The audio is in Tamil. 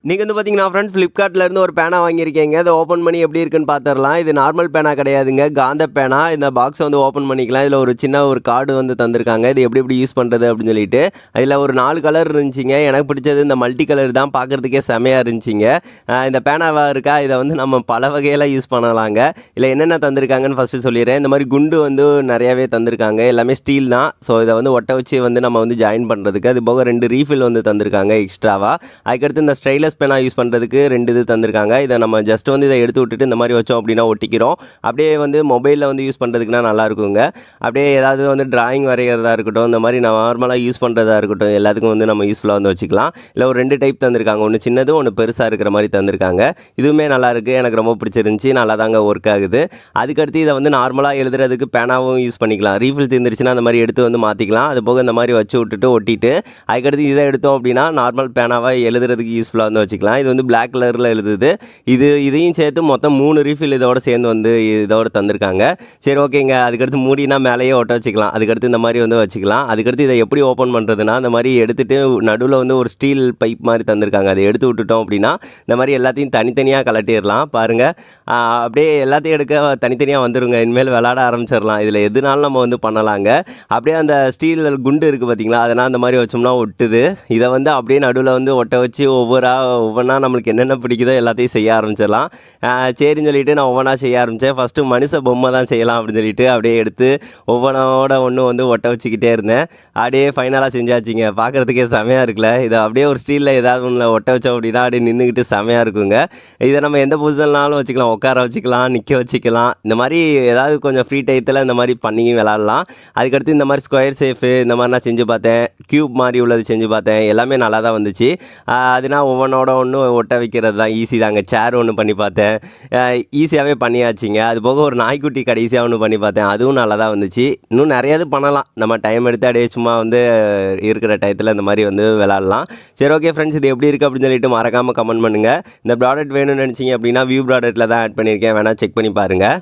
நீங்க வந்து பார்த்தீங்கன்னா, ஃப்ரெண்ட்ஸ் ஃப்ளிப்கார்ட்லேருந்து ஒரு பேனா வாங்கியிருக்கீங்க. அத ஓப்பன் பண்ணி எப்படி இருக்குன்னு பார்த்துரலாம். இது நார்மல் பேனா கிடையாதுங்க. காந்த பேனா. இந்த பாக்ஸ வந்து ஓப்பன் பண்ணிக்கலாம். இதில ஒரு சின்ன ஒரு கார்டு வந்து தந்திருக்காங்க. இது எப்படி எப்படி யூஸ் பண்றது அப்படின்னு சொல்லிட்டு. அதில ஒரு 4 கலர் இருந்துச்சுங்க. எனக்கு பிடிச்சது இந்த மல்டி கலர் தான். பார்க்கறதுக்கே செமையா இருந்துச்சுங்க. இந்த பேனாவா இருக்கா, இத வந்து நம்ம பல வகையில யூஸ் பண்ணலாங்க. இதில என்னென்ன தந்திருக்காங்கன்னு ஃபர்ஸ்ட்டு சொல்லிர்றேன். இந்த மாரி குண்டு வந்து நெறையாவே தந்திருக்காங்க. எல்லாமே ஸ்டீல் தான். ஸோ இத வந்து ஒட்ட வச்சு வந்து நம்ம வந்து ஜாயின் பண்றதுக்கு. அது போக 2 ரீஃபில் வந்து தந்திருக்காங்க எக்ஸ்ட்ராவா. அதுக்கடுத்து இந்த ஸ்டைலஸ் பேனா யூஸ் பண்ணுறதுக்கு 2 இது தந்திருக்காங்க. இதை நம்ம ஜஸ்ட் வந்து இதை எடுத்து விட்டுட்டு இந்த மாதிரி வச்சோம் அப்படின்னா ஒட்டிக்கிறோம். அப்படியே வந்து மொபைலில் வந்து யூஸ் பண்ணுறதுக்குனா நல்லா இருக்குங்க. அப்படியே ஏதாவது வந்து டிராயிங் வரைகிறதா இருக்கட்டும், இந்த மாதிரி நார்மலாக யூஸ் பண்ணுறதா இருக்கட்டும், எல்லாத்துக்கும் வந்து நம்ம யூஸ்ஃபுல்லாக வந்து வச்சுக்கலாம். இல்லை ஒரு 2 டைப் தந்திருக்காங்க. ஒன்று சின்னது, ஒன்று பெருசாக இருக்கிற மாதிரி தந்திருக்காங்க. இதுவுமே நல்லா இருக்குது. எனக்கு ரொம்ப பிடிச்சிருந்துச்சி. நல்லா தாங்க ஒர்க் ஆகுது. அதுக்கடுத்து இதை வந்து நார்மலாக எழுதுறதுக்கு பேனாவும் யூஸ் பண்ணிக்கலாம். ரீஃபில் தீர்ந்துருச்சுன்னா அந்த மாதிரி எடுத்து வந்து மாற்றிக்கலாம். அது போக இந்த மாதிரி வச்சு விட்டுட்டு ஒட்டிட்டு அதுக்கடுத்து இதை எடுத்தோம் அப்படின்னா நார்மல் பேனாவாக எழுதுறதுக்கு யூஸ்ஃபுல்லாக வந்து வச்சுக்கலாம். இது வந்து பிளாக் கலரில் எழுதுது. இதையும் சேர்த்து மொத்தம் 3 ரீஃபில் இதோட சேர்ந்து வந்து இதோட தந்திருக்காங்க. சரி ஓகேங்க. அதுக்கடுத்து மூடினா மேலேயே ஒட்ட வச்சுக்கலாம். அதுக்கடுத்து இந்த மாதிரி வந்து வச்சுக்கலாம். அதுக்கடுத்து இதை எப்படி ஓப்பன் பண்ணுறதுன்னா, இந்த மாதிரி எடுத்துட்டு நடுவில் வந்து ஒரு ஸ்டீல் பைப் மாதிரி தந்திருக்காங்க. அதை எடுத்து விட்டுட்டோம் அப்படின்னா இந்த மாதிரி எல்லாத்தையும் தனித்தனியாக கலட்டிடலாம். பாருங்கள், அப்படியே எல்லாத்தையும் எடுக்க தனித்தனியாக வந்துருங்க. இனிமேல் விளாட ஆரம்பிச்சிடலாம். இதில் எதுனாலும் நம்ம வந்து பண்ணலாங்க. அப்படியே அந்த ஸ்டீல் குண்டு இருக்குது பார்த்தீங்களா, அதெல்லாம் அந்த மாதிரி வச்சோம்னா ஒட்டுது. இதை வந்து அப்படியே நடுவில் வந்து ஒட்ட வச்சு ஒவ்வொன்றா நம்மளுக்கு என்னென்ன பிடிக்குதோ எல்லாத்தையும் செய்ய ஆரம்பிச்சிடலாம். சரின்னு சொல்லிட்டு நான் ஒவ்வொன்றா செய்ய ஆரம்பித்தேன். ஃபஸ்ட்டு மனுஷ பொம்மை தான் செய்யலாம் அப்படின்னு சொல்லிட்டு அப்படியே எடுத்து ஒவ்வொன்றோட ஒன்று வந்து ஒட்ட வச்சுக்கிட்டே இருந்தேன். அப்படியே ஃபைனலாக செஞ்சாச்சுங்க. பார்க்குறதுக்கே செமையாக இருக்குல்ல. இதை அப்படியே ஒரு ஸ்டீலில் ஏதாவது ஒன்றில் ஒட்ட வச்சோம் அப்படின்னா அப்படியே நின்றுக்கிட்டு செமையாக இருக்குங்க. இதை நம்ம எந்த பொசிஷன்னாலும் வச்சுக்கலாம். உட்கார வச்சுக்கலாம், நிற்க வச்சுக்கலாம். இந்த மாதிரி ஏதாவது கொஞ்சம் ஃப்ரீ டயத்தில் இந்த மாதிரி பண்ணி விளாட்லாம். அதுக்கடுத்து இந்த மாதிரி ஸ்கொயர் சேஃபு இந்த மாதிரி நான் செஞ்சு பார்த்தேன். க்யூப் மாதிரி உள்ளது செஞ்சு பார்த்தேன். எல்லாமே நல்லா தான் வந்துச்சு. அதுனா ஒவ்வொன்றோட ஒன்று ஒட்ட வைக்கிறது தான் ஈஸி தாங்க. சேர் ஒன்று பண்ணி பார்த்தேன். ஈஸியாகவே பண்ணியாச்சுங்க. அது போக ஒரு நாய்க்குட்டி கடைசியாக ஒன்று பண்ணி பார்த்தேன். அதுவும் நல்லா தான் வந்துச்சு. இன்னும் நிறையா இது பண்ணலாம். நம்ம டைம் எடுத்து அப்படியே சும்மா வந்து இருக்கிற டயத்தில் இந்த மாதிரி வந்து விளாட்லாம். சரி ஓகே ஃப்ரெண்ட்ஸ், இது எப்படி இருக்குது அப்படின்னு சொல்லிட்டு மறக்காமல் கமெண்ட் பண்ணுங்கள். இந்த ப்ராடக்ட் வேணும்னு நினச்சிங்க அப்படின்னா வியூ ப்ராடக்ட்டில் தான் ஆட் பண்ணியிருக்கேன். வேணால் செக் பண்ணி பாருங்கள்.